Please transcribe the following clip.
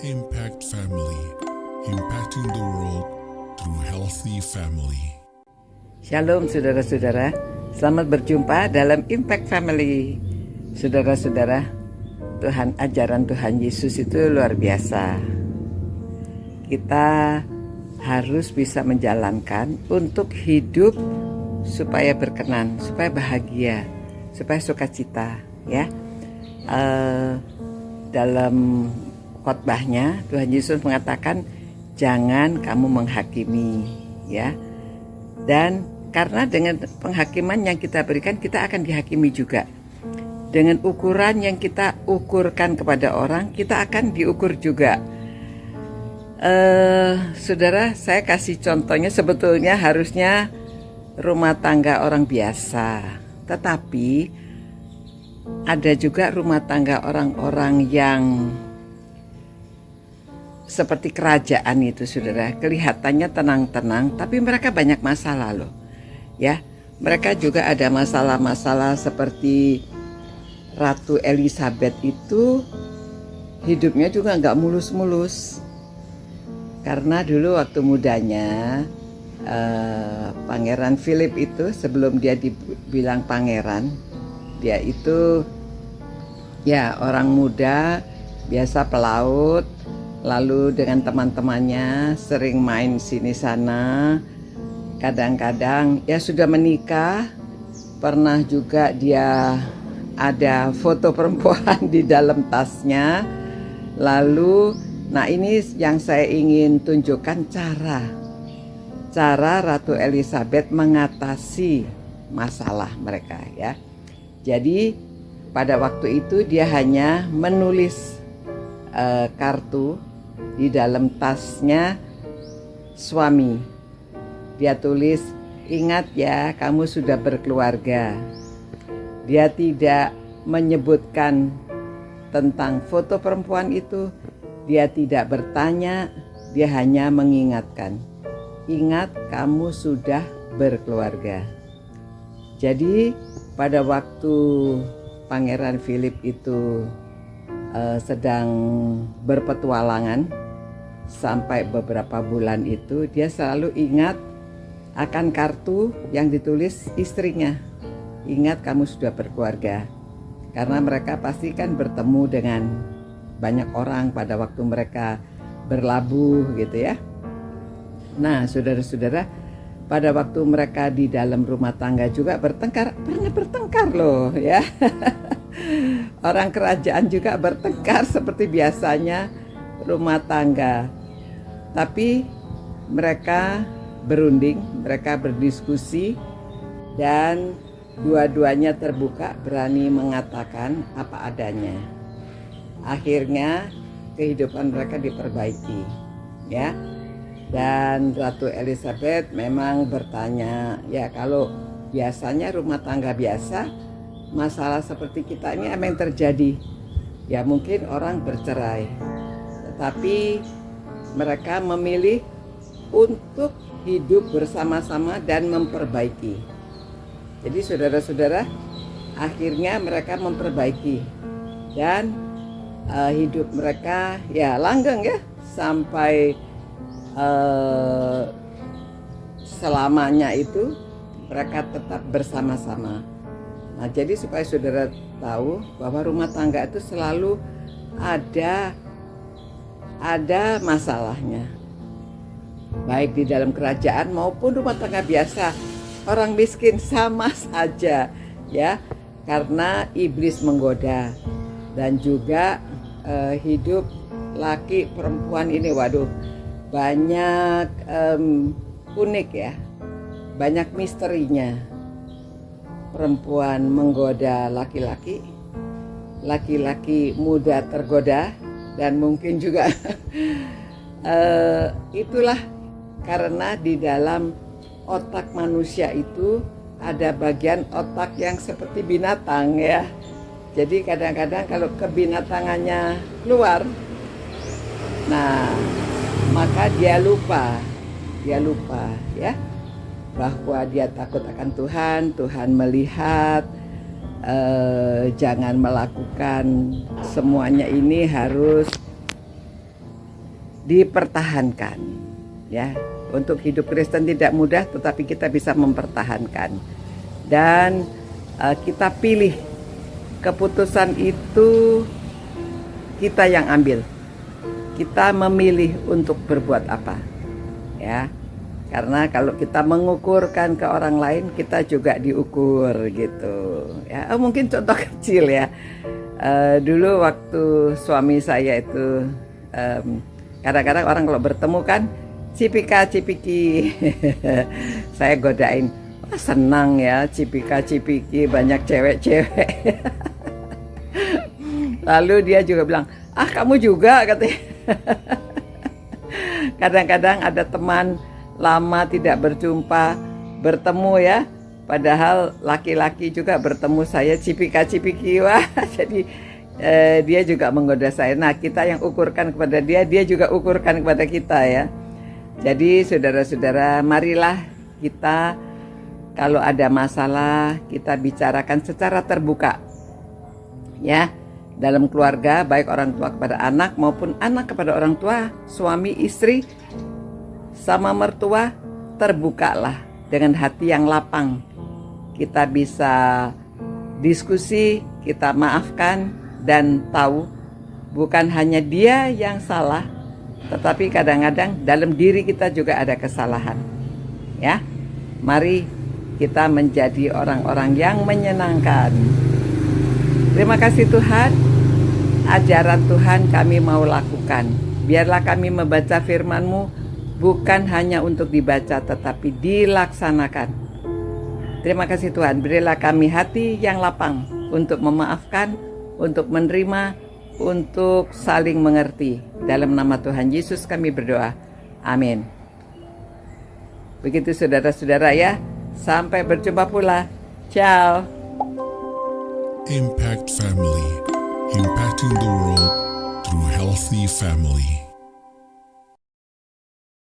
Impact Family, impacting the world through healthy family. Shalom saudara-saudara, selamat berjumpa dalam Impact Family. Saudara-saudara, ajaran Tuhan Yesus itu luar biasa. Kita harus bisa menjalankan untuk hidup supaya berkenan, supaya bahagia, supaya sukacita, ya. Dalam khotbahnya Tuhan Yesus mengatakan jangan kamu menghakimi, ya. Dan karena dengan penghakiman yang kita berikan kita akan dihakimi juga. Dengan ukuran yang kita ukurkan kepada orang kita akan diukur juga. Saudara, saya kasih contohnya, sebetulnya harusnya rumah tangga orang biasa, tetapi ada juga rumah tangga orang-orang yang seperti kerajaan itu, saudara. Kelihatannya tenang-tenang, tapi mereka banyak masalah loh, ya. Mereka juga ada masalah-masalah seperti Ratu Elizabeth itu hidupnya juga nggak mulus-mulus. Karena dulu waktu mudanya Pangeran Philip itu, sebelum dia dibilang pangeran, dia itu ya orang muda, biasa pelaut. Lalu dengan teman-temannya sering main sini sana. Kadang-kadang ya sudah menikah. Pernah juga dia ada foto perempuan di dalam tasnya. Lalu, nah ini yang saya ingin tunjukkan cara Ratu Elizabeth mengatasi masalah mereka, ya. Jadi pada waktu itu dia hanya menulis kartu di dalam tasnya suami. Dia tulis, ingat ya, kamu sudah berkeluarga. Dia tidak menyebutkan tentang foto perempuan itu. Dia tidak bertanya, dia hanya mengingatkan. Ingat, kamu sudah berkeluarga. Jadi pada waktu Pangeran Philip itu sedang berpetualangan sampai beberapa bulan itu, dia selalu ingat akan kartu yang ditulis istrinya. Ingat, kamu sudah berkeluarga. Karena mereka pasti kan bertemu dengan banyak orang pada waktu mereka berlabuh gitu, ya. Nah, saudara-saudara, pada waktu mereka di dalam rumah tangga juga bertengkar, pernah bertengkar loh, ya. Orang kerajaan juga bertengkar seperti biasanya rumah tangga. Tapi mereka berunding, mereka berdiskusi, dan dua-duanya terbuka, berani mengatakan apa adanya. Akhirnya kehidupan mereka diperbaiki, ya. Dan Ratu Elizabeth memang bertanya, ya kalau biasanya rumah tangga biasa, masalah seperti kita ini emang terjadi. Ya mungkin orang bercerai, tetapi mereka memilih untuk hidup bersama-sama dan memperbaiki. Jadi saudara-saudara, akhirnya mereka memperbaiki dan hidup mereka ya langgeng, ya, sampai selamanya itu mereka tetap bersama-sama. Nah, jadi supaya saudara tahu bahwa rumah tangga itu selalu ada masalahnya. Baik di dalam kerajaan maupun rumah tangga biasa. Orang miskin sama saja, ya. Karena iblis menggoda. Dan juga hidup laki perempuan ini, waduh, banyak unik, ya. Banyak misterinya. Perempuan menggoda laki-laki, laki-laki muda tergoda, dan mungkin juga itulah karena di dalam otak manusia itu ada bagian otak yang seperti binatang, ya. Jadi kadang-kadang kalau kebinatangannya keluar, nah maka dia lupa, ya, bahwa dia takut akan Tuhan. Tuhan melihat jangan melakukan semuanya ini harus dipertahankan. Ya, untuk hidup Kristen tidak mudah, tetapi kita bisa mempertahankan. Dan kita pilih, keputusan itu kita yang ambil. Kita memilih untuk berbuat apa. Ya. Karena kalau kita mengukurkan ke orang lain, kita juga diukur gitu. Ya, mungkin contoh kecil ya. Dulu waktu suami saya itu, kadang-kadang orang kalau bertemu kan cipika cipiki, saya godain, wah senang ya cipika cipiki banyak cewek-cewek. Lalu dia juga bilang, ah kamu juga katanya. Kadang-kadang ada teman lama tidak berjumpa, bertemu ya, padahal laki-laki juga bertemu saya cipika-cipiki, wah jadi dia juga menggoda saya. Nah kita yang ukurkan kepada dia, dia juga ukurkan kepada kita ya. Jadi saudara-saudara, marilah kita kalau ada masalah kita bicarakan secara terbuka ya, dalam keluarga, baik orang tua kepada anak maupun anak kepada orang tua, suami istri sama mertua, terbukalah dengan hati yang lapang. Kita bisa diskusi, kita maafkan dan tahu bukan hanya dia yang salah, tetapi kadang-kadang dalam diri kita juga ada kesalahan. Ya, mari kita menjadi orang-orang yang menyenangkan. Terima kasih Tuhan, ajaran Tuhan kami mau lakukan. Biarlah kami membaca firman-Mu bukan hanya untuk dibaca tetapi dilaksanakan. Terima kasih Tuhan, berilah kami hati yang lapang untuk memaafkan, untuk menerima, untuk saling mengerti. Dalam nama Tuhan Yesus kami berdoa. Amin. Begitu saudara-saudara ya, sampai berjumpa pula. Ciao. Impact Family, impacting the world through healthy family.